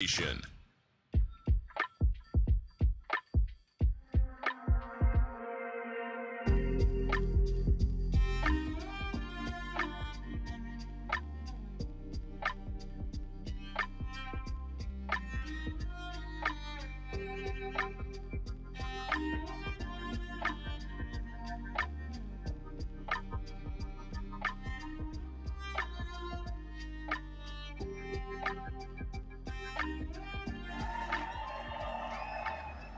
Nation.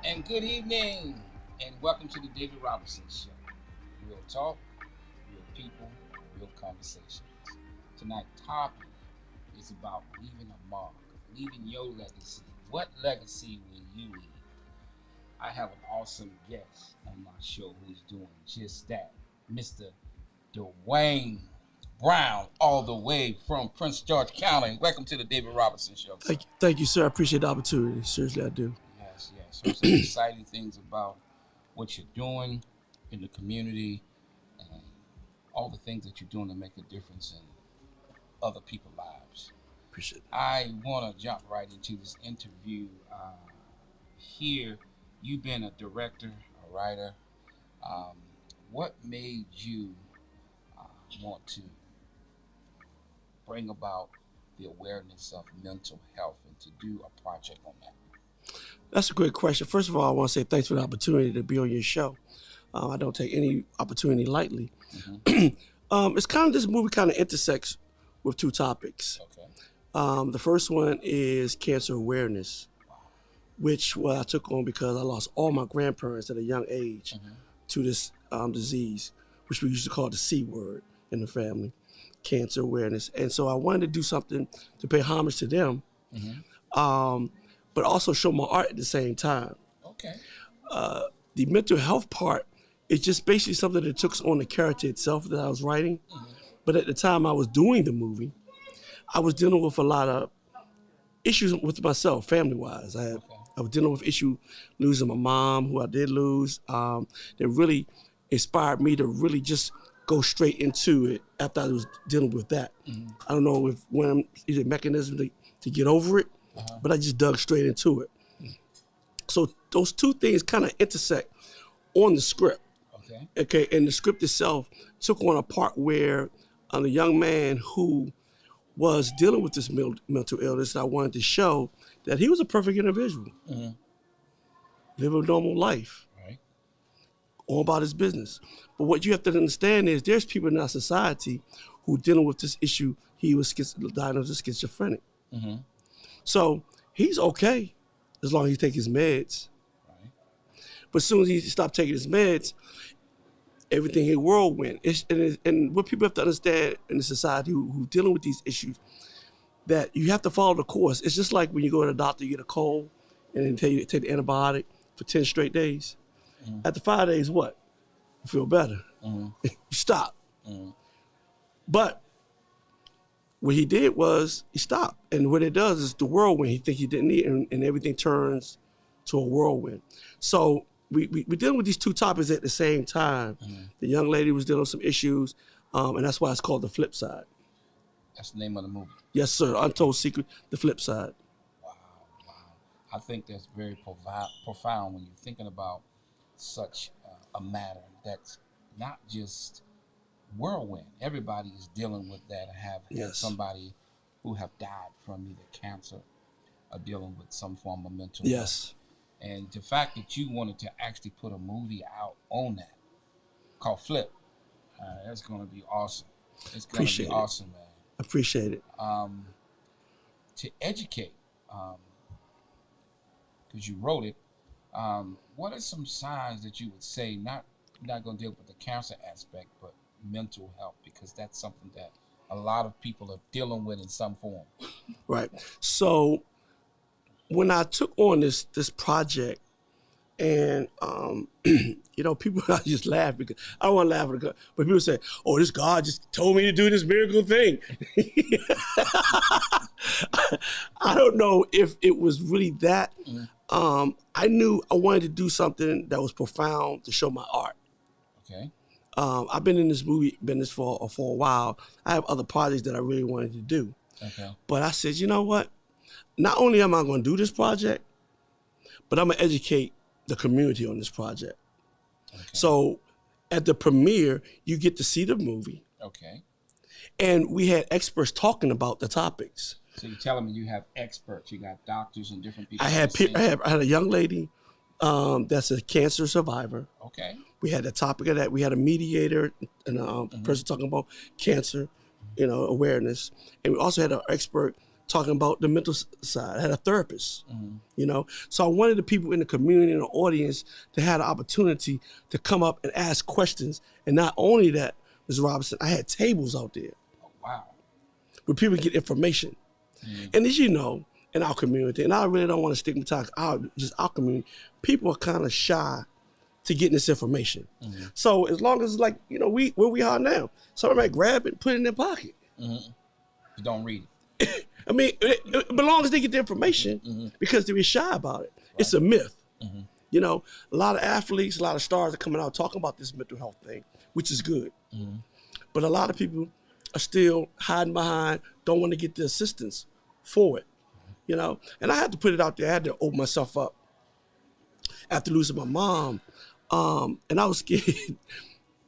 And good evening, and welcome to the David Robinson Show. Real talk, real people, real conversations. Tonight's topic is about leaving a mark, leaving your legacy. What legacy will you leave? I have an awesome guest on my show who's doing just that, Mr. Dwayne Brown, all the way from Prince George County. Welcome to the David Robinson Show. Thank you, sir. I appreciate the opportunity. Seriously, I do. Yes. Heard some exciting things about what you're doing in the community and all the things that you're doing to make a difference in other people's lives. Appreciate it. I want to jump right into this interview here. You've been a director, a writer. What made you want to bring about the awareness of mental health and to do a project on that? That's a great question. First of all, I want to say thanks for the opportunity to be on your show. I don't take any opportunity lightly. Mm-hmm. It's kind of, this movie kind of intersects with two topics. Okay. The first one is cancer awareness, which I took on because I lost all my grandparents at a young age to this disease, which we used to call the C word in the family, cancer awareness. And so I wanted to do something to pay homage to them. But also show my art at the same time. Okay. The mental health part is just basically something that took on the character itself that I was writing. But at the time I was doing the movie, I was dealing with a lot of issues with myself, family-wise. I was dealing with issue losing my mom, who I did lose. That really inspired me to really just go straight into it after I was dealing with that. I don't know if when is a mechanism to get over it, but I just dug straight into it. So those two things kind of intersect on the script. Okay, and the script itself took on a part where a young man who was dealing with this mental illness, I wanted to show that he was a perfect individual, live a normal life, all about his business. But what you have to understand is there's people in our society who are dealing with this issue. He was diagnosed as schizophrenic. So he's okay as long as he takes his meds. But as soon as he stopped taking his meds, everything in whirlwind. And what people have to understand in the society who dealing with these issues, that you have to follow the course. It's just like when you go to the doctor, you get a cold, and then tell you to take the antibiotic for 10 straight days. After 5 days, what? You feel better. You stop. But what he did was he stopped. And what it does is the whirlwind. He thinks he didn't need it, and everything turns to a whirlwind. So we're dealing with these two topics at the same time. The young lady was dealing with some issues, and that's why it's called The Flipside. That's the name of the movie. Yes, sir. Untold Secrets, The Flipside. Wow. I think that's very profound when you're thinking about such a matter that's not just whirlwind. Everybody is dealing with that. I have had somebody who have died from either cancer or dealing with some form of mental health. And the fact that you wanted to actually put a movie out on that called Flip, that's going to be awesome. It's going to be awesome, man. Appreciate it. To educate, because you wrote it, what are some signs that you would say, not going to deal with the cancer aspect, but mental health, because that's something that a lot of people are dealing with in some form? Right. So when I took on this project, and people I just laugh because I don't want to laugh at it, but people say, "Oh, this God just told me to do this miracle thing." I don't know if it was really that. I knew I wanted to do something that was profound to show my art. Okay. I've been in this movie business for a while. I have other projects that I really wanted to do. Okay. But I said, you know what? not only am I going to do this project, but I'm going to educate the community on this project. Okay. So at the premiere, you get to see the movie. Okay. And we had experts talking about the topics. So you're telling me you have experts, you got doctors and different people. I had a young lady that's a cancer survivor. Okay. We had the topic of that. We had a mediator and a person talking about cancer, awareness. And we also had an expert talking about the mental side. I had a therapist, So I wanted the people in the community and the audience to have the opportunity to come up and ask questions. And not only that, Ms. Robinson, I had tables out there. Oh, wow. Where people get information. And as you know, in our community, and I really don't want to stigmatize our community, people are kind of shy to getting this information. So as long as like, where we are now, somebody might grab it and put it in their pocket. You don't read it. I mean, but as long as they get the information, because they're shy about it. Right. It's a myth. A lot of athletes, a lot of stars are coming out talking about this mental health thing, which is good. But a lot of people are still hiding behind, don't want to get the assistance for it, And I had to put it out there. I had to open myself up. After losing my mom, and I was scared,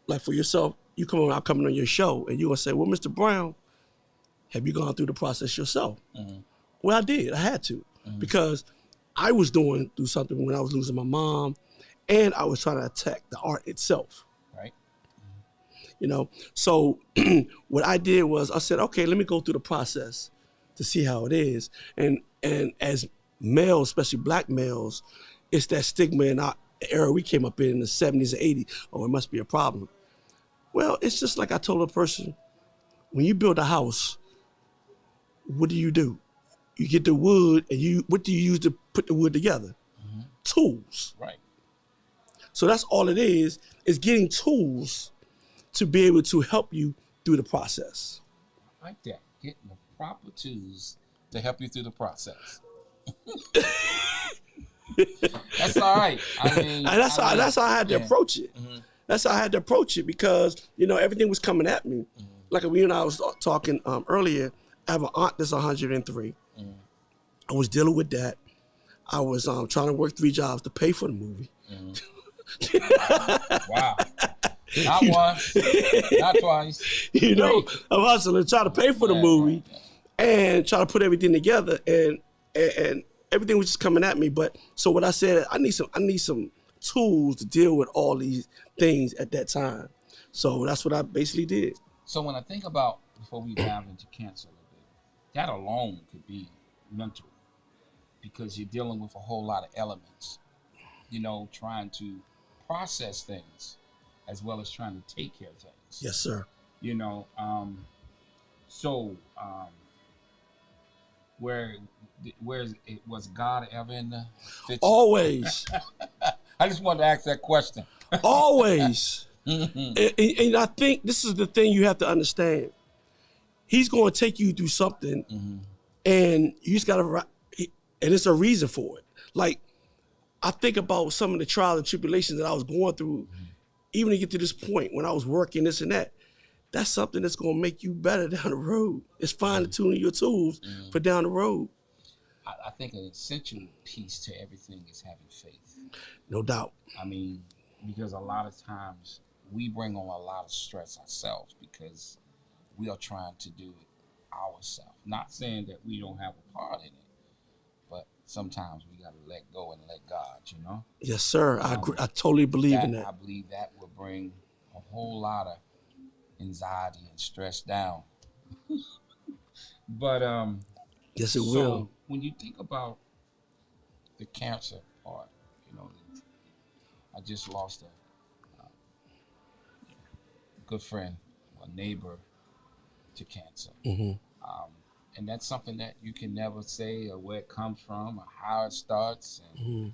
like for yourself, I'm coming on your show, and you're going to say, well, Mr. Brown, have you gone through the process yourself? Well, I did. I had to, because I was going through something when I was losing my mom, and I was trying to attack the art itself. Right. So what I did was I said, okay, let me go through the process to see how it is. And as males, especially black males, it's that stigma in our era we came up in the 70s and 80s. Oh, it must be a problem. Well, it's just like I told a person, when you build a house, what do? You get the wood, and what do you use to put the wood together? Tools. Right. So that's all it is getting tools to be able to help you through the process. I like that. Getting the proper tools to help you through the process. That's all right. That's how I had to approach it. That's how I had to approach it, because everything was coming at me. Like we and I was talking earlier. I have an aunt that's 103. I was dealing with that. I was trying to work 3 jobs to pay for the movie. Wow. Not once, not twice. I'm hustling, trying to pay for the movie, and trying to put everything together, and everything was just coming at me. But so what I said, I need some tools to deal with all these things at that time. So that's what I basically did. So when I think about, before we dive into cancer a little bit, that alone could be mental, because you're dealing with a whole lot of elements, trying to process things as well as trying to take care of things. Yes, sir. Was God ever in the picture? Always. I just wanted to ask that question. Always. And I think this is the thing you have to understand. He's going to take you through something, and you just got to, and it's a reason for it. Like, I think about some of the trials and tribulations that I was going through, even to get to this point when I was working this and that. That's something that's going to make you better down the road. It's fine-tuning your tools for down the road. I think an essential piece to everything is having faith. No doubt. Because a lot of times we bring on a lot of stress ourselves because we are trying to do it ourselves. Not saying that we don't have a part in it, but sometimes we got to let go and let God, Yes, sir. I agree. I totally believe in that. I believe that will bring a whole lot of anxiety and stress down. But yes, it will. When you think about the cancer part, I just lost a good friend, a neighbor, to cancer. And that's something that you can never say or where it comes from or how it starts, and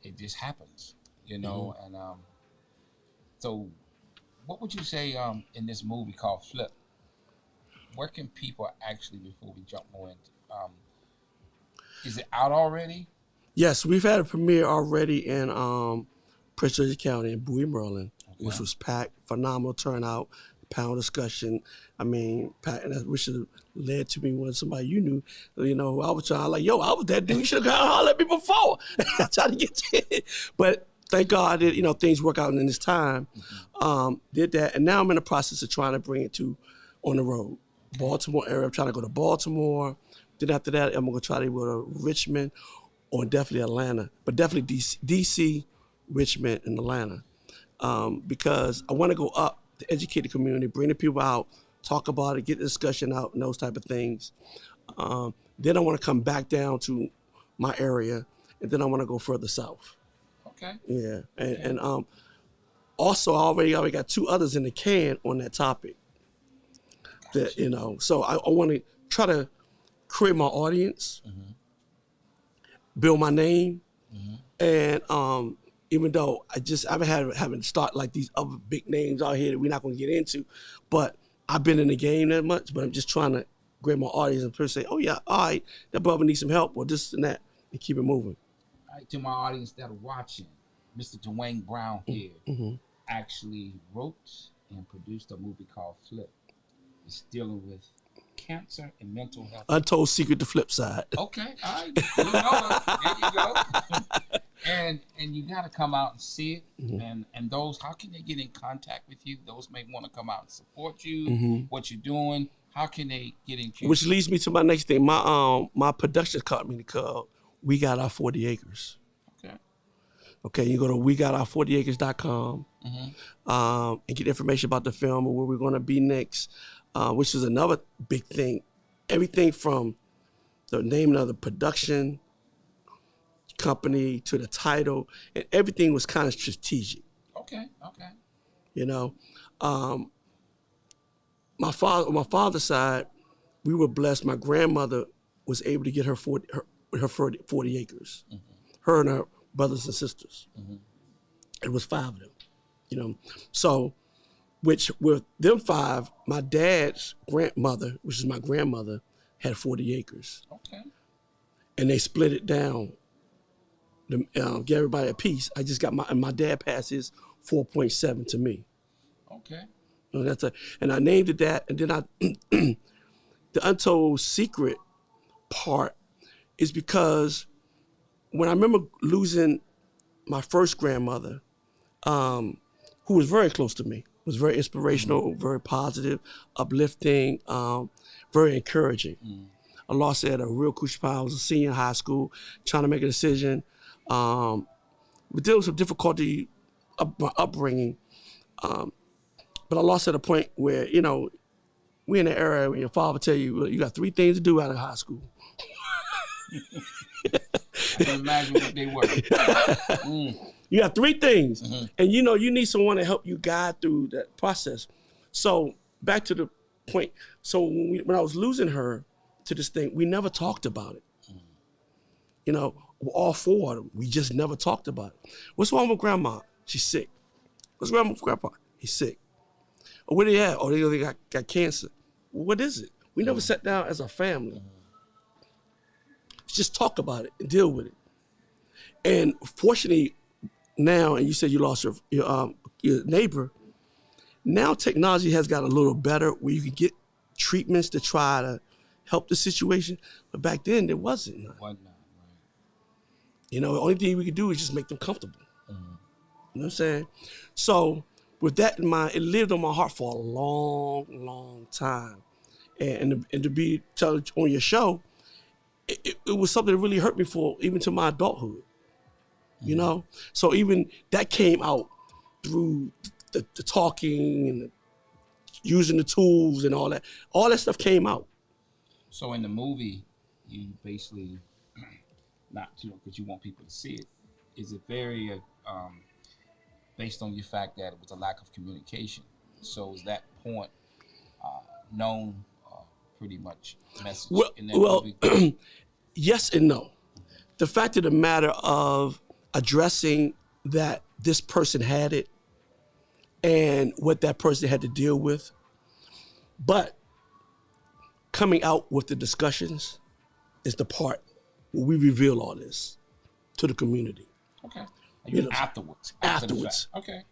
it just happens, And so what would you say in this movie called Flip? Where can people actually, before we jump more into, is it out already? Yes, we've had a premiere already in Prince George's County in Bowie, Maryland, which was packed, phenomenal turnout. panel discussion. I mean, which should have led to me when somebody you knew, I was trying like, yo, I was that dude. You should have hollered at me before. I tried to get to it. But thank God that, things work out in this time. Did that. And now I'm in the process of trying to bring it on the road. Baltimore area. I'm trying to go to Baltimore. Then after that, I'm going to try to go to Richmond or definitely Atlanta. But definitely DC, Richmond, and Atlanta. Because I want to go up to educate the community, bring the people out, talk about it, get the discussion out, and those type of things. Then I want to come back down to my area, and then I want to go further south. Okay. Yeah, and also I already got 2 others in the can on that topic. That so I want to try to create my audience, build my name, and even though I've having to start like these other big names out here that we're not going to get into, but I've been in the game that much, but I'm just trying to grab my audience and person say, oh yeah, all right, that brother needs some help or this and that, and keep it moving. All right, to my audience that are watching, Mr. Dwayne Brown here actually wrote and produced a movie called Flip. It's dealing with cancer and mental health. Untold Secret, the Flipside. Okay, all right, you know it. There you go. And you got to come out and see it. And those, how can they get in contact with you? Those may want to come out and support you. What you're doing. How can they get in? Which leads me to my next thing. My production company called We Got Our 40 Acres. Okay, you go to wegotour40acres.com and get information about the film and where we're going to be next, which is another big thing. Everything from the name of the production company to the title, and everything was kind of strategic. Okay. My father's side, we were blessed. My grandmother was able to get her 40 acres. Her and her brothers and sisters. It was 5 of them, So, which with them 5, my dad's grandmother, which is my grandmother, had 40 acres. Okay. And they split it down to get everybody a piece. I just got my dad passed his 4.7 to me. Okay. And I named it that, and then the Untold Secret part is because when I remember losing my first grandmother, who was very close to me, was very inspirational, very positive, uplifting, very encouraging. I lost her at a real crucial time. I was a senior in high school, trying to make a decision. We dealt with some difficulty my upbringing, but I lost at a point where, we in the era where your father would tell you, well, you got 3 things to do out of high school. I can imagine what they were. You got 3 things, and you need someone to help you guide through that process. So back to the point. So when I was losing her to this thing, we never talked about it. All 4 of them, we just never talked about it. What's wrong with grandma? She's sick. What's wrong with grandpa? He's sick. Or where they at? Oh, they got cancer. What is it? We never sat down as a family. Just talk about it and deal with it. And fortunately, now, and you said you lost your neighbor, now technology has got a little better where you can get treatments to try to help the situation. But back then, there wasn't none. Right. The only thing we could do is just make them comfortable. You know what I'm saying? So with that in mind, it lived on my heart for a long, long time. And to be told on your show, it was something that really hurt me for even to my adulthood. So even that came out through the talking and using the tools and all that. All that stuff came out. So in the movie, you basically, not because you want people to see it, is it very based on the fact that it was a lack of communication? So is that point known pretty much message in that movie? Yes and no. The fact of the matter of addressing that this person had it and what that person had to deal with, but coming out with the discussions is the part where we reveal all this to the community. Okay. Afterwards. Afterwards. Okay.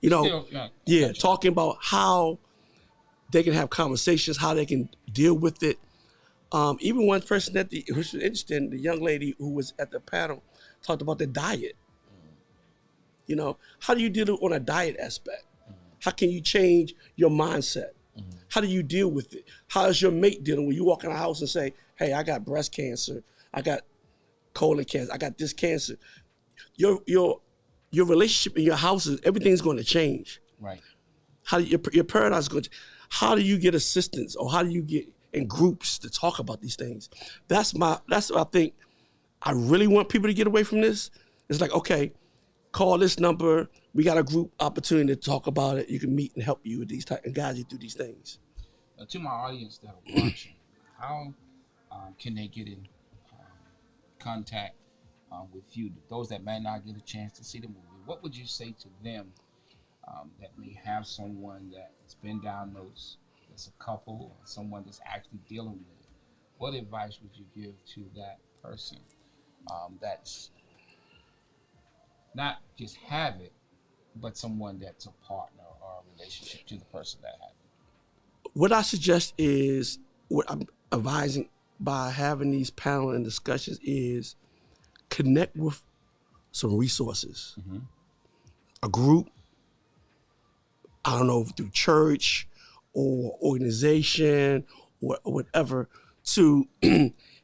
Talking about how they can have conversations, how they can deal with it. Even one person which was interesting, the young lady who was at the panel talked about the diet. You know, how do you deal on a diet aspect? How can you change your mindset? How do you deal with it? How is your mate dealing when you walk in the house and say, hey, I got breast cancer, I got colon cancer, I got this cancer. Your relationship in your house everything's going to change. Right. How do your paradigm is going to? How do you get assistance, or how do you get in groups to talk about these things? That's what I think. I really want people to get away from this. It's like, okay, call this number. We got a group opportunity to talk about it. You can meet and help you with these type and guide you through these things. To my audience that are watching, how can they get in contact with you? Those that may not get a chance to see the movie, what would you say to them that may have someone that's been diagnosed, that's a couple, or someone that's actually dealing with it? What advice would you give to that person that's not just have it, but someone that's a partner or a relationship to the person that has it? What I suggest is, what I'm advising by having these panel and discussions is connect with some resources, a group, I don't know, through church or organization or whatever, to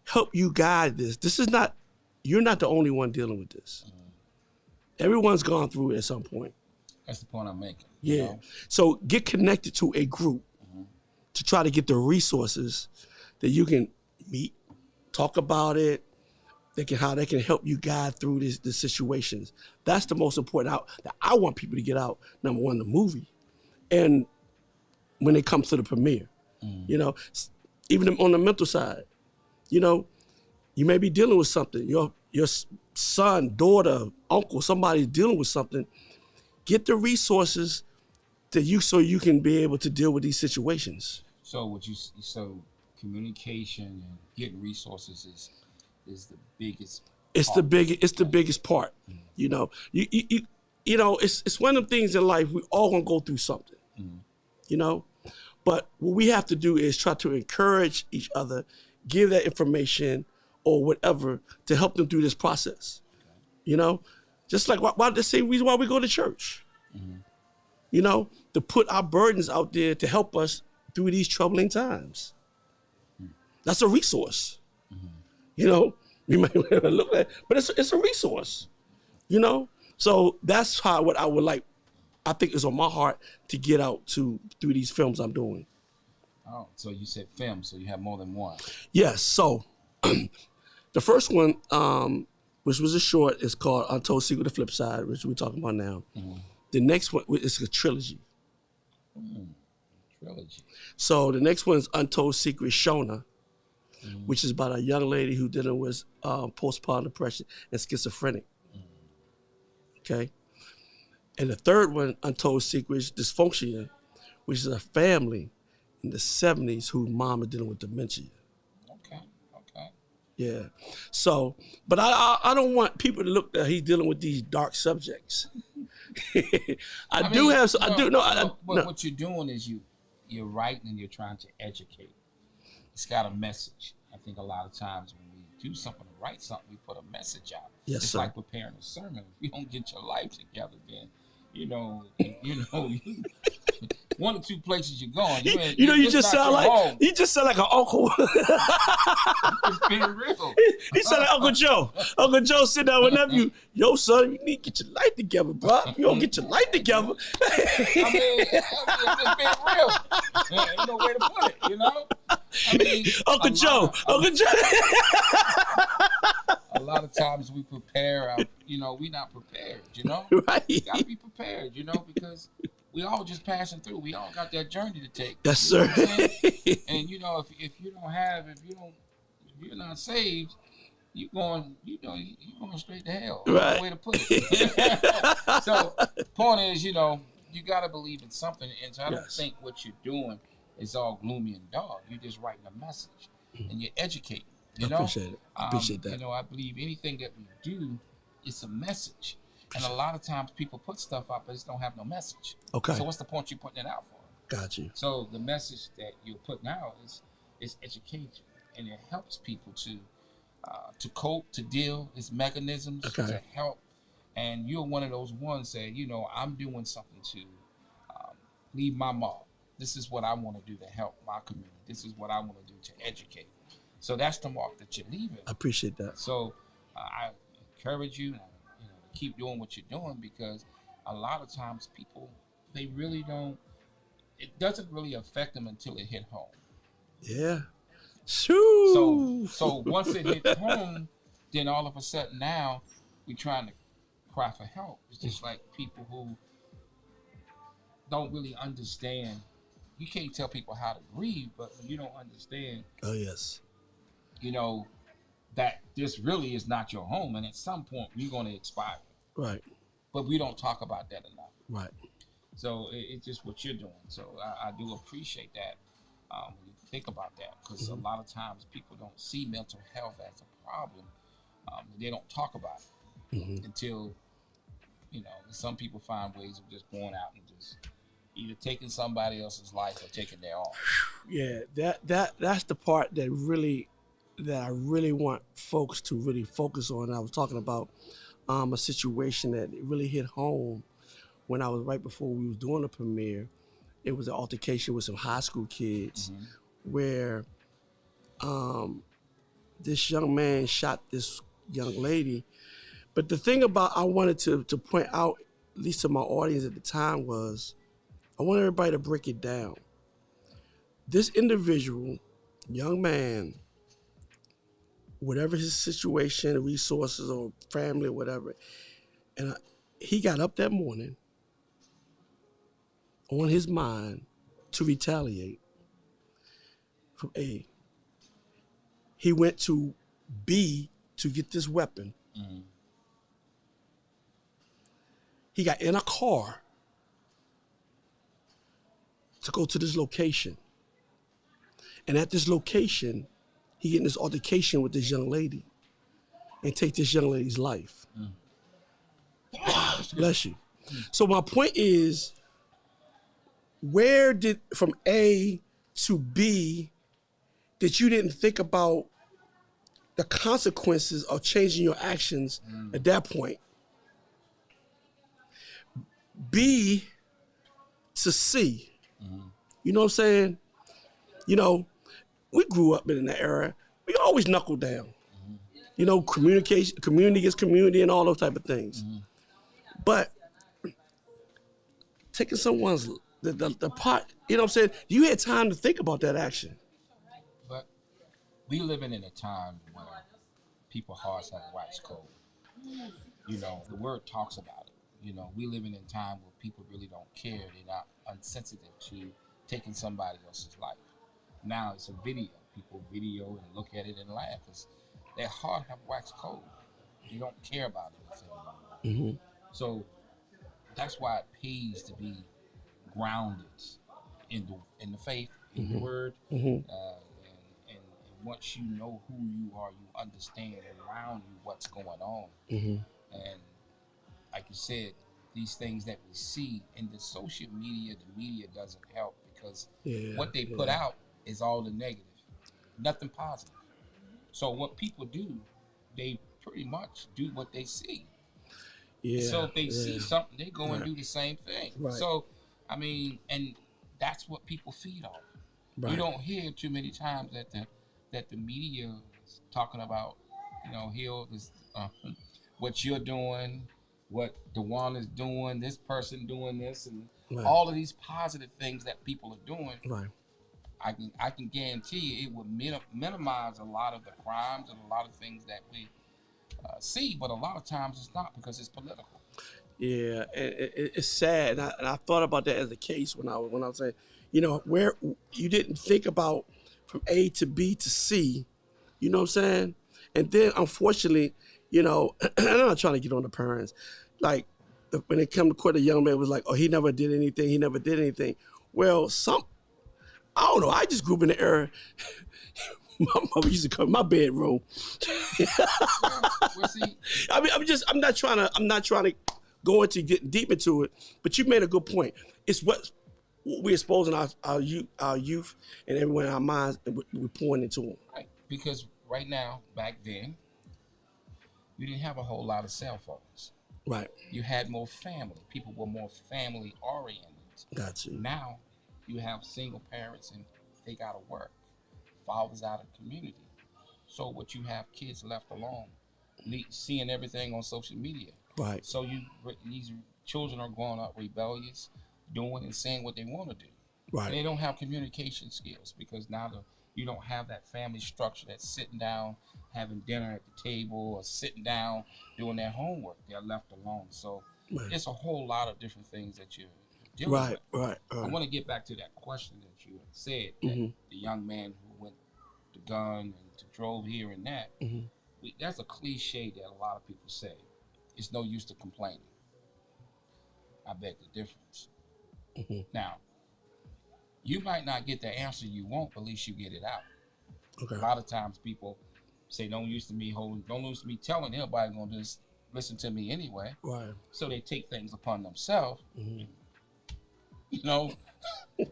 help you guide this. You're not the only one dealing with this. Everyone's gone through it at some point. That's the point I'm making. Yeah. You know? So get connected to a group to try to get the resources that you can meet, talk about it, how they can help you guide through the situations. That's the most important that I want people to get out. Number one, the movie. And when it comes to the premiere, you know, even on the mental side, you know, you may be dealing with something. Your son, daughter, uncle, somebody's dealing with something. Get the resources so you can be able to deal with these situations. So communication and getting resources is the biggest. It's the biggest part. You know, you know, it's one of the things in life, we all gonna go through something. You know, but what we have to do is try to encourage each other, give that information or whatever to help them through this process. You know, just like why the same reason why we go to church. You know, to put our burdens out there to help us through these troubling times. That's a resource. You know, we might look at, but it's a resource. You know, so that's what I would like. I think is on my heart to get out through these films I'm doing. Oh, so you said film, so you have more than one. Yes. So the first one, which was a short, is called Untold Secrets, the Flipside, which we're talking about now. The next one is a trilogy. Trilogy. So the next one is Untold Secrets, Shona, which is about a young lady who's dealing with postpartum depression and schizophrenic. Okay. And the third one, Untold Secrets, Dysfunction, which is a family in the 70s whose mom is dealing with dementia. Okay. Yeah. So, but I don't want people to look that he's dealing with these dark subjects. But what you're doing is you're writing and you're trying to educate. It's got a message. I think a lot of times when we do something to write something, we put a message out. Yes, it's sir. like preparing a sermon. If you don't get your life together, then one or two places you're going. You just sound like an uncle. It's being real. He sound like Uncle Joe. Uncle Joe sit down with nephew. Yo, son, you need to get your life together, bro. You don't get your life together. It's being real. Ain't no way to put it, you know? Uncle Joe. A lot of times we prepare, we're not prepared, you know? Right. You gotta be prepared, you know, because we all just passing through. We all got that journey to take. Yes, sir. And you know, if you're not saved, you're going straight to hell. Right. No way to put it. So the point is, you gotta believe in something, and so I don't think what you're doing is all gloomy and dark. You're just writing a message and you're educating. I appreciate it. I appreciate that. I believe anything that we do is a message. And a lot of times people put stuff up but just don't have no message. Okay. So what's the point you putting it out for? Got you. So the message that you're putting out is education, and it helps people to cope, to deal, its mechanisms to help. And you're one of those ones that, you know, I'm doing something to leave my mark. This is what I want to do to help my community. This is what I want to do to educate. So that's the mark that you're leaving. I appreciate that. So I encourage you, to keep doing what you're doing, because a lot of times people, they really don't, it doesn't really affect them until it hit home. Yeah. Shoo. So once it hits home, then all of a sudden now we're trying to cry for help. It's just like people who don't really understand. You can't tell people how to grieve, but when you don't understand, oh yes, you know, that this really is not your home, and at some point you're going to expire. Right. But we don't talk about that enough. Right. So it's just what you're doing. So I do appreciate that when you think about that, because a lot of times people don't see mental health as a problem. They don't talk about it until, you know, some people find ways of just going out and just either taking somebody else's life or taking their own. Yeah, that's the part that I really want folks to really focus on. I was talking about a situation that really hit home when I was right before we was doing the premiere. It was an altercation with some high school kids where this young man shot this young lady. But the thing about I wanted to point out, at least to my audience at the time, was I want everybody to break it down. This individual, young man, whatever his situation, resources or family or whatever, and he got up that morning on his mind to retaliate from A. He went to B to get this weapon. He got in a car to go to this location. And at this location, he get in this altercation with this young lady and take this young lady's life. Bless you. So my point is, where did, from A to B, that you didn't think about the consequences of changing your actions at that point? B to C. You know what I'm saying? You know, we grew up in that era. We always knuckle down. You know, communication, community gets community and all those type of things. But taking someone's, the part, you know what I'm saying? You had time to think about that action. But we living in a time where people's hearts have waxed cold. You know, the word talks about it. You know, we living in a time where people really don't care. They're not unsensitive to taking somebody else's life. Now it's a video. People video and look at it and laugh because their heart have waxed cold. They don't care about anything anymore. So that's why it pays to be grounded in the faith, in the word. And once you know who you are, you understand around you what's going on. And like you said, these things that we see in the social media, the media doesn't help because what they put out is all the negative, nothing positive. So what people do, they pretty much do what they see. So if they see something, they go and do the same thing. So, I mean, and that's what people feed off. You don't hear too many times that the media is talking about, you know, what you're doing, what Dwayne is doing, this person doing this, and all of these positive things that people are doing. I can guarantee you it would minimize a lot of the crimes and a lot of things that we see, but a lot of times it's not because it's political. Yeah, it's sad, and I thought about that as a case when I was saying, you know, where you didn't think about from A to B to C, you know what I'm saying? And then unfortunately, you know, I'm not trying to get on the parents, like when it come to court, the young man was like, oh, he never did anything. Well, I don't know, I just grew up in the era. My mother used to come in my bedroom. I mean, I'm not trying to go into getting deep into it, but you made a good point. It's what we're exposing our youth and everyone in our minds, and we're pouring into them. Right. Because right now, back then, you didn't have a whole lot of cell phones. Right. You had more family. People were more family oriented. Got you. Now, you have single parents and they got to work. Fathers out of the community. So what you have, kids left alone, seeing everything on social media. Right. So these children are growing up rebellious, doing and saying what they want to do. Right. And they don't have communication skills because now you don't have that family structure that's sitting down, having dinner at the table, or sitting down doing their homework. They're left alone. So it's a whole lot of different things that you're dealing with. Right. I want to get back to that question that you had said, that the young man who went to gun and drove here and that. That's a cliche that a lot of people say. It's no use to complaining. I beg the difference. Now, you might not get the answer you want, but at least you get it out. Okay. A lot of times people say, don't use to me telling everybody gonna just listen to me anyway. Right. So they take things upon themselves, you know,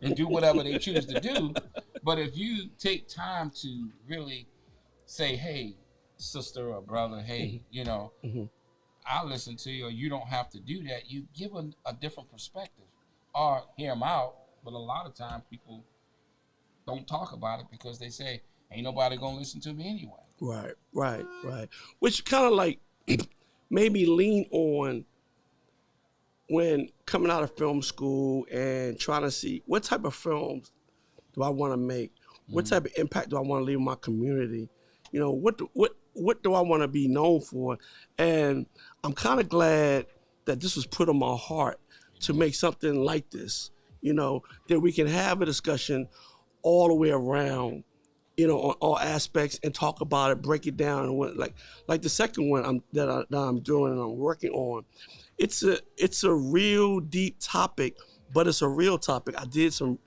and do whatever they choose to do. But if you take time to really say, hey, sister or brother, hey, you know, I'll listen to you, or you don't have to do that, you give a different perspective or hear them out. But a lot of times people don't talk about it because they say, ain't nobody gonna listen to me anyway. Right. Which kind of like made me lean on when coming out of film school and trying to see what type of films do I want to make, what type of impact do I want to leave in my community, you know, what do I want to be known for, and I'm kind of glad that this was put on my heart to make something like this. You know, that we can have a discussion all the way around, you know, on all aspects and talk about it, break it down. And like the second one that I'm doing and I'm working on, it's a real deep topic, but it's a real topic. I did some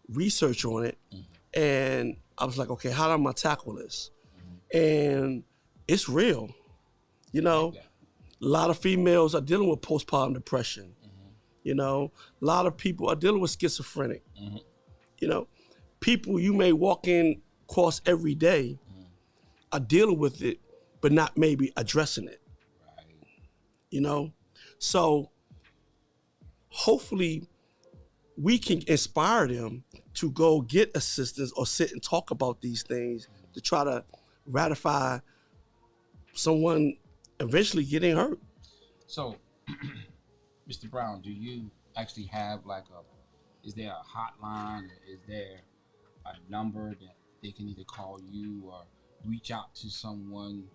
research on it, and I was like, okay, how am I gonna tackle this? And it's real, you know. A lot of females are dealing with postpartum depression. You know, a lot of people are dealing with schizophrenic. You know, people you may walk in across every day are dealing with it, but not maybe addressing it. You know, so hopefully we can inspire them to go get assistance or sit and talk about these things to try to ratify someone eventually getting hurt. So, Mr. Brown, do you actually have is there a hotline, or is there a number that they can either call you or reach out to someone,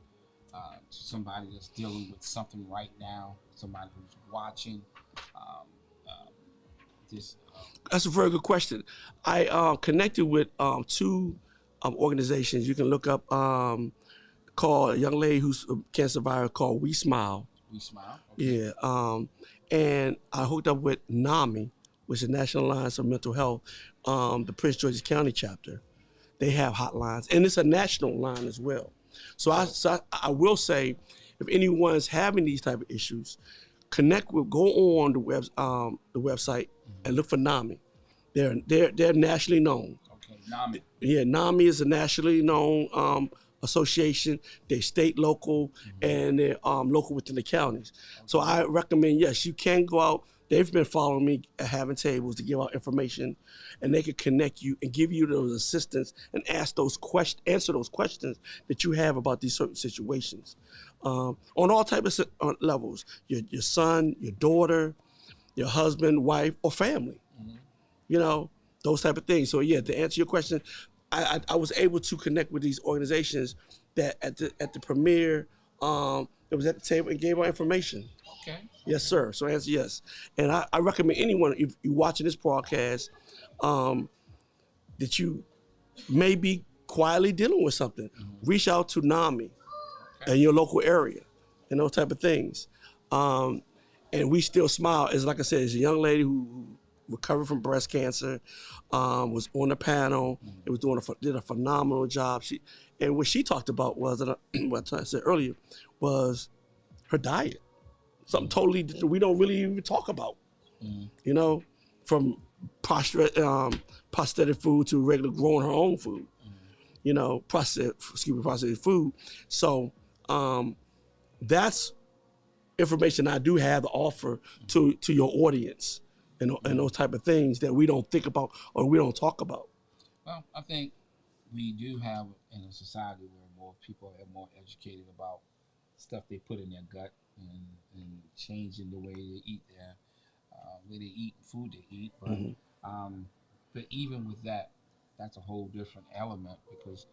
to somebody that's dealing with something right now, somebody who's watching this? That's a very good question. I connected with two organizations. You can look up called a young lady who's a cancer survivor called We Smile. We Smile. Okay. Yeah. And I hooked up with NAMI, which is National Alliance of Mental Health, the Prince George's County chapter. They have hotlines, and it's a national line as well. So I will say, if anyone's having these type of issues, go on the website and look for NAMI. They're nationally known. Okay, NAMI. Yeah, NAMI is a nationally known association. They're state, local, and they're local within the counties. Okay. So I recommend, yes, you can go out. They've been following me at having tables to give out information, and they can connect you and give you those assistance and answer those questions that you have about these certain situations. On all types of levels, your son, your daughter, your husband, wife, or family. You know, those type of things. So yeah, to answer your question, I was able to connect with these organizations that at the premiere, it was at the table and gave out information. Okay. Yes, sir. So answer yes. And I recommend anyone, if you're watching this broadcast, that you may be quietly dealing with something, reach out to NAMI in your local area and those type of things. And We Still Smile is, like I said, is a young lady who recovered from breast cancer, was on the panel, and did a phenomenal job. And what she talked about was, what I said earlier, was her diet. Something totally we don't really even talk about, you know? from prosthetic food to regular growing her own food. You know, processed food. So that's information I do have to offer to your audience, and those type of things that we don't think about or we don't talk about. Well, I think we do have in a society where more people are more educated about stuff they put in their gut and changing the way they eat their way they eat food they eat. But even with that, that's a whole different element because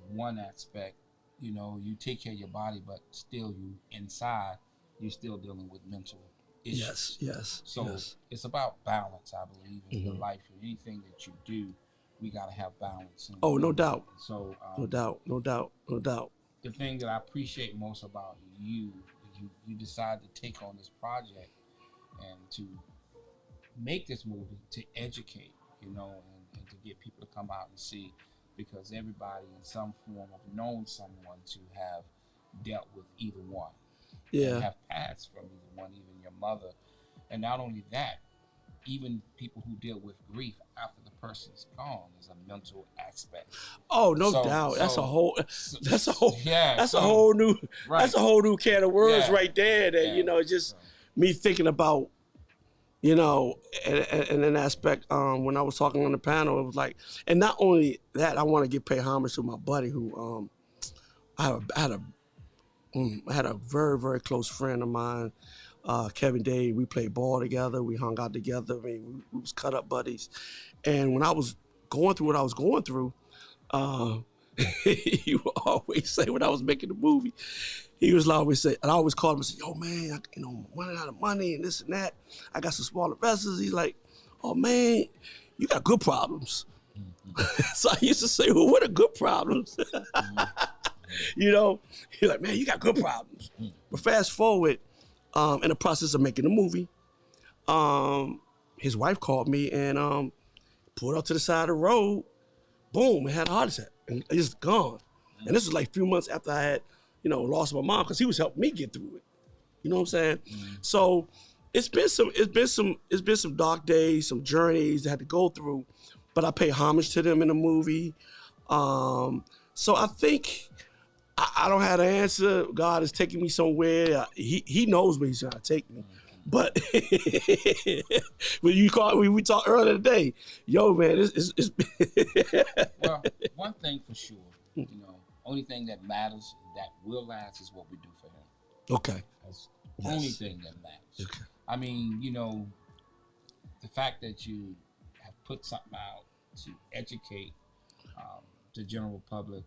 one aspect, you know, you take care of your body, but still you inside, you're still dealing with mental issues. Yes. So it's about balance, I believe, in your life. And anything that you do, we got to have balance. Oh, no doubt. So no doubt. The thing that I appreciate most about you, you decided to take on this project and to make this movie to educate, you know, and to get people to come out and see, because everybody in some form have known someone to have dealt with either one. And have passed from either one, even your mother. And not only that, even people who deal with grief after the person's gone is a mental aspect. Oh, no doubt. That's a whole new can of words right there that, you know, just me thinking about, you know, and an aspect when I was talking on the panel, it was like, and not only that, I want to pay homage to my buddy who I had a very, very close friend of mine, Kevin Day. We played ball together. We hung out together. I mean, we was cut up buddies. And when I was going through what I was going through, he would always say when I was making the movie, he was always say, and I always called him and say, yo, man, I'm running out of money and this and that. I got some small investors. He's like, oh, man, you got good problems. So I used to say, well, what are good problems? You know, he's like, man, you got good problems. But fast forward, in the process of making the movie, his wife called me and pulled up to the side of the road, boom, and had a heart attack, and it's gone. And this was like a few months after I had, you know, lost my mom, because he was helping me get through it. You know what I'm saying? So it's been some dark days, some journeys I had to go through, but I pay homage to them in the movie. So I think I don't have the answer. God is taking me somewhere. He knows where he's gonna take me. But when we talked earlier today, yo, man, it's well, one thing for sure, you know, only thing that matters that will last is what we do for him. Okay. That's the only thing that matters. Okay. I mean, you know, the fact that you have put something out to educate the general public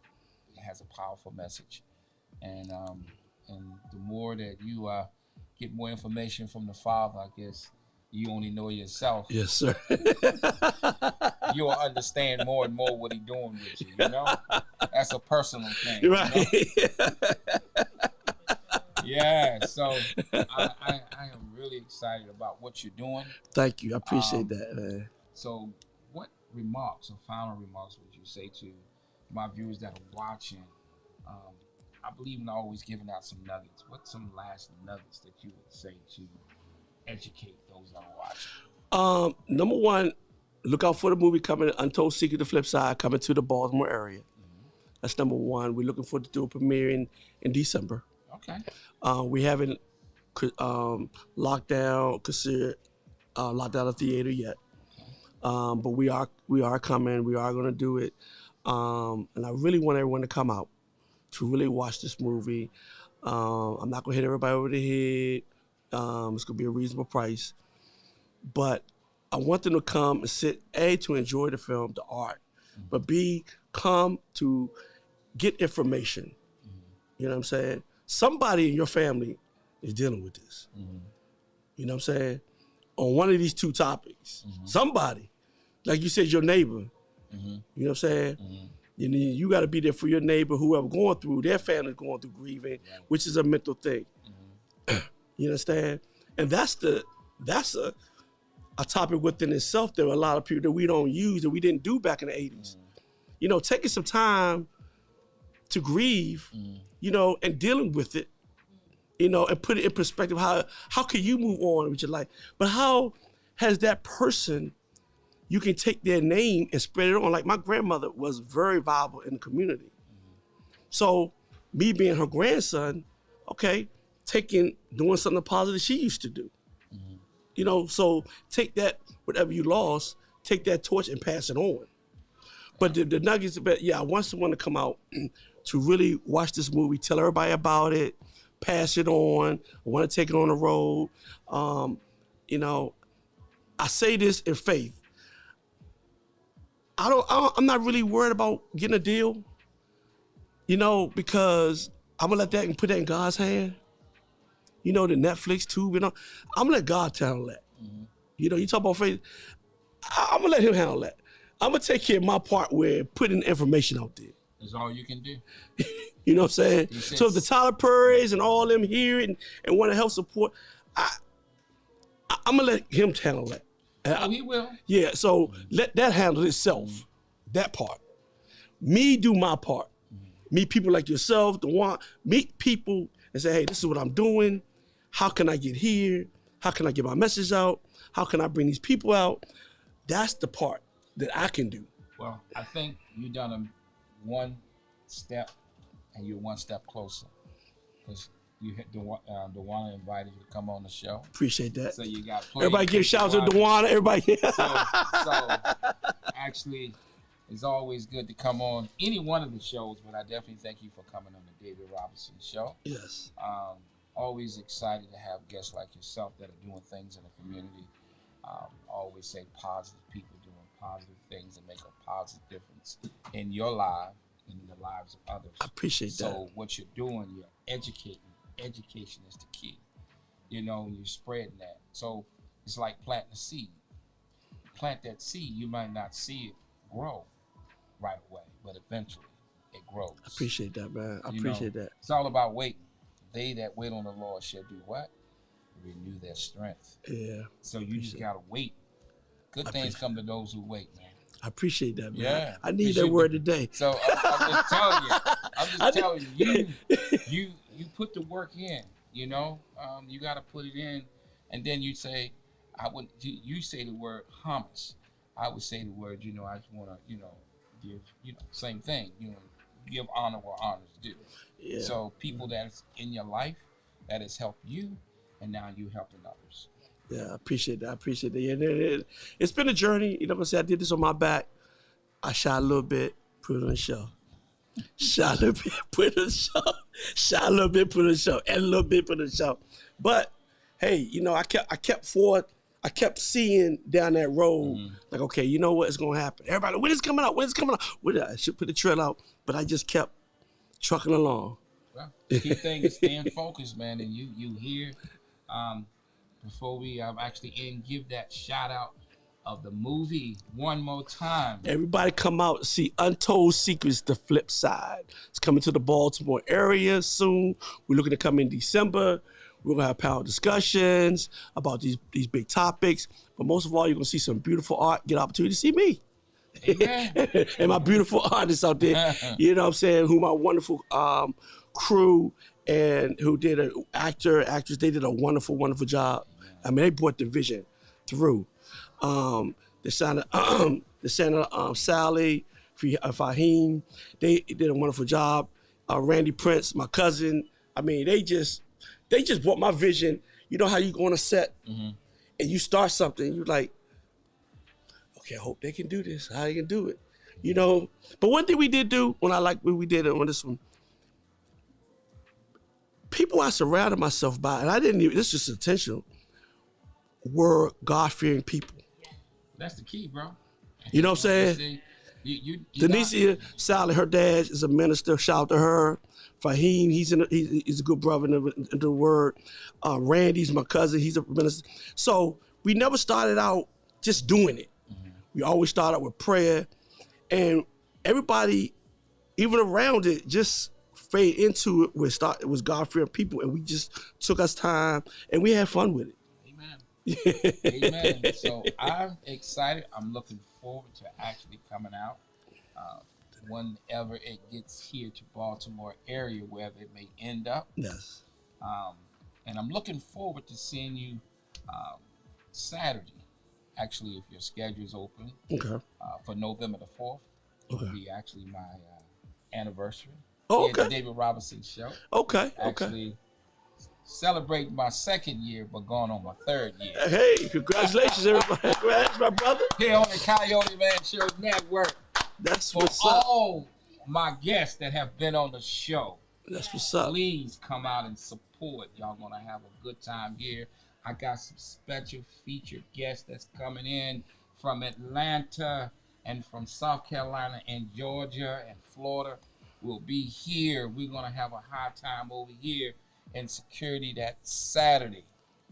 has a powerful message, and the more that you get more information from the Father, I guess you only know yourself. Yes, sir. You'll understand more and more what He's doing with you. You know, that's a personal thing. Right. You know? Yeah. So I am really excited about what you're doing. Thank you. I appreciate that, man. So, what remarks or final remarks would you say to my viewers that are watching? I believe in always giving out some nuggets. What's some last nuggets that you would say to educate those that are watching? Number one, look out for the movie coming, Untold Secrets, the Flipside, coming to the Baltimore area. That's number one. We're looking forward to do a premiere in December. Okay. We haven't locked down the theater yet. But we are coming. We are going to do it. And I really want everyone to come out to really watch this movie. I'm not going to hit everybody over the head. It's going to be a reasonable price. But I want them to come and sit, A, to enjoy the film, the art, but B, come to get information. You know what I'm saying? Somebody in your family is dealing with this. You know what I'm saying? On one of these two topics. Somebody, like you said, your neighbor. You know what I'm saying? You got to be there for your neighbor, whoever going through, their family going through grieving, which is a mental thing. You understand? And that's a topic within itself. There are a lot of people that we don't use, that we didn't do back in the 80s. You know, taking some time to grieve, you know, and dealing with it, you know, and put it in perspective. How can you move on with your life? But how has that person, you can take their name and spread it on. Like my grandmother was very viable in the community. So me being her grandson, okay, doing something positive she used to do. You know, so take that, whatever you lost, take that torch and pass it on. But the nuggets, I want someone to come out to really watch this movie, tell everybody about it, pass it on. I want to take it on the road. You know, I say this in faith. I'm not really worried about getting a deal, you know, because I'm gonna let that and put that in God's hand. You know, the Netflix tube, you know, I'm gonna let God handle that. You know, you talk about faith, I'm gonna let him handle that. I'm gonna take care of my part where putting information out there. That's all you can do. You know what I'm saying? So if the Tyler Perrys and all them hear it and want to help support, I'm gonna let him handle that. Oh, he will. Yeah, so let that handle itself, that part. Me do my part. Meet people like yourself, meet people and say, hey, this is what I'm doing. How can I get here? How can I get my message out? How can I bring these people out? That's the part that I can do. Well, I think you've done one step and you're one step closer. Because you hit Dwana invited you to come on the show. Appreciate that. So you got everybody give shouts to Dwana. Everybody. so actually, it's always good to come on any one of the shows, but I definitely thank you for coming on the David Robinson Show. Yes. Always excited to have guests like yourself that are doing things in the community. Always say positive people doing positive things and make a positive difference in your life and in the lives of others. I appreciate that. So what you're doing, you're educating. Education is the key. You know, you're spreading that. So it's like planting a seed. Plant that seed, you might not see it grow right away, but eventually it grows. I appreciate that, man. I appreciate that. It's all about waiting. They that wait on the Lord shall do what? Renew their strength. Yeah. So you just gotta wait. Good things come to those who wait, man. I appreciate that, man. Yeah. I need that word today. So I'm just telling you. I'm just telling you. You put the work in. You know, you got to put it in, and then you say, You say the word hummus. I would say the word. You know, I just want to. Give. Same thing. Give honor where honor's due. Yeah. So people that's in your life that has helped you, and now you helping others. Yeah, I appreciate that. Yeah, it's been a journey. You know what I'm saying? I did this on my back. I shot a little bit, put it on the show. Shot a little bit, put it on the show. Shot a little bit, put it on the show. And a little bit, put it on the show. But hey, I kept seeing down that road, like, okay, you know what is gonna happen? Everybody, when it's coming out? I should put the trail out, but I just kept trucking along. Well, the key thing is staying focused, man, and you hear. Before we actually end, give that shout out of the movie one more time. Everybody come out and see Untold Secrets, the Flipside. It's coming to the Baltimore area soon. We're looking to come in December. We're going to have panel discussions about these big topics. But most of all, you're going to see some beautiful art, get an opportunity to see me. Amen. And my beautiful artists out there, you know what I'm saying, who my wonderful crew and who did actress, they did a wonderful, wonderful job. I mean, they brought the vision through. The Senator Sally, Fahim, they did a wonderful job. Randy Prince, my cousin. I mean, they just brought my vision. You know how you go on a set and you start something, you're like, okay, I hope they can do this. How they can do it, you know? But one thing we did do when we did it on this one, people I surrounded myself by, and this is just intentional, were God-fearing people. That's the key, bro. You know what I'm saying? Denicia Sally, her dad is a minister. Shout out to her. Fahim, he's a good brother in the word. Randy's my cousin. He's a minister. So we never started out just doing it. We always started out with prayer. And everybody, even around it, just fade into it. It was God-fearing people. And we just took us time and we had fun with it. Amen. So I'm excited. I'm looking forward to actually coming out whenever it gets here to Baltimore area, wherever it may end up. Yes. And I'm looking forward to seeing you Saturday Actually, if your schedule is open, Okay. for November the 4th, it will Okay. be actually my anniversary. Oh, Here at the okay. David Robinson Show. Okay. Okay. Actually, celebrating my 2nd year, but going on my 3rd year. Hey, congratulations, everybody. Congrats, my brother. Here on the Coyote Man Show Network. That's For what's up. all my guests that have been on the show, That's what's up. please come out and support. Y'all gonna have a good time here. I got some special featured guests that's coming in from Atlanta and from South Carolina and Georgia and Florida. Will be here. We're gonna have a high time over here in security that Saturday.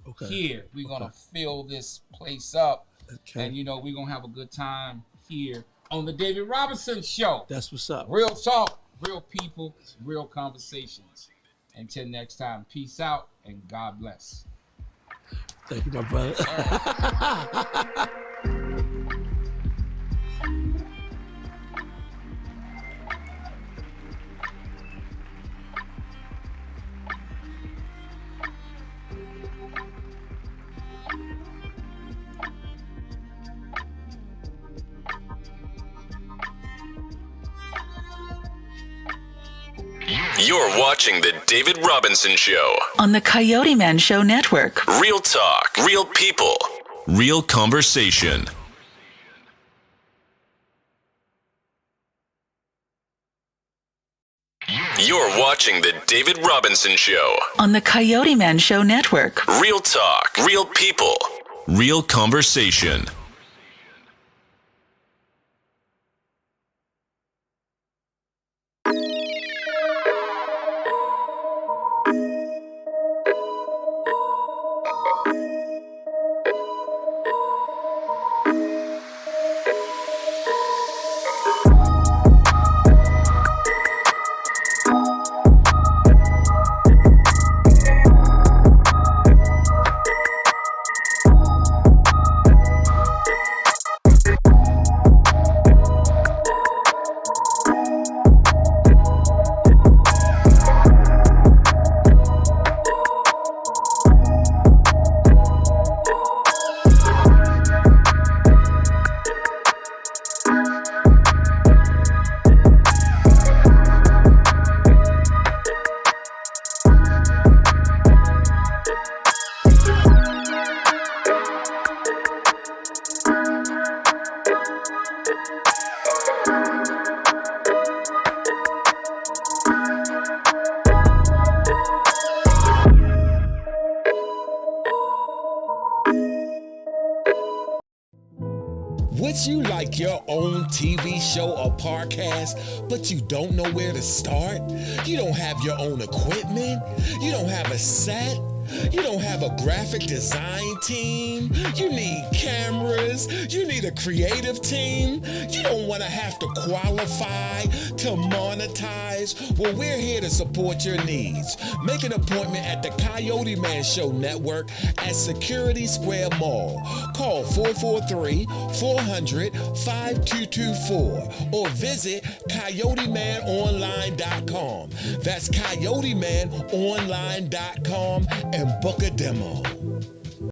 Okay. Here, we're gonna fill this place up. Okay. And we're gonna have a good time here on the David Robinson Show. That's what's up. Real talk, real people, real conversations. Until next time, peace out and God bless. Thank you, my brother. You're watching The David Robinson Show on the Coyote Man Show Network. Real talk, real people, real conversation. You're watching The David Robinson Show on the Coyote Man Show Network. Real talk, real people, real conversation. Would you like your own TV show or podcast, but you don't know where to start? You don't have your own equipment? You don't have a set? You don't have a graphic design team? You need cameras? You need a creative team? You don't want to have to qualify to monetize? Well, we're here to support your needs. Make an appointment at the Coyote Man Show Network at Security Square Mall. Call 443-400-5224 or visit CoyoteManOnline.com. That's CoyoteManOnline.com and book a demo.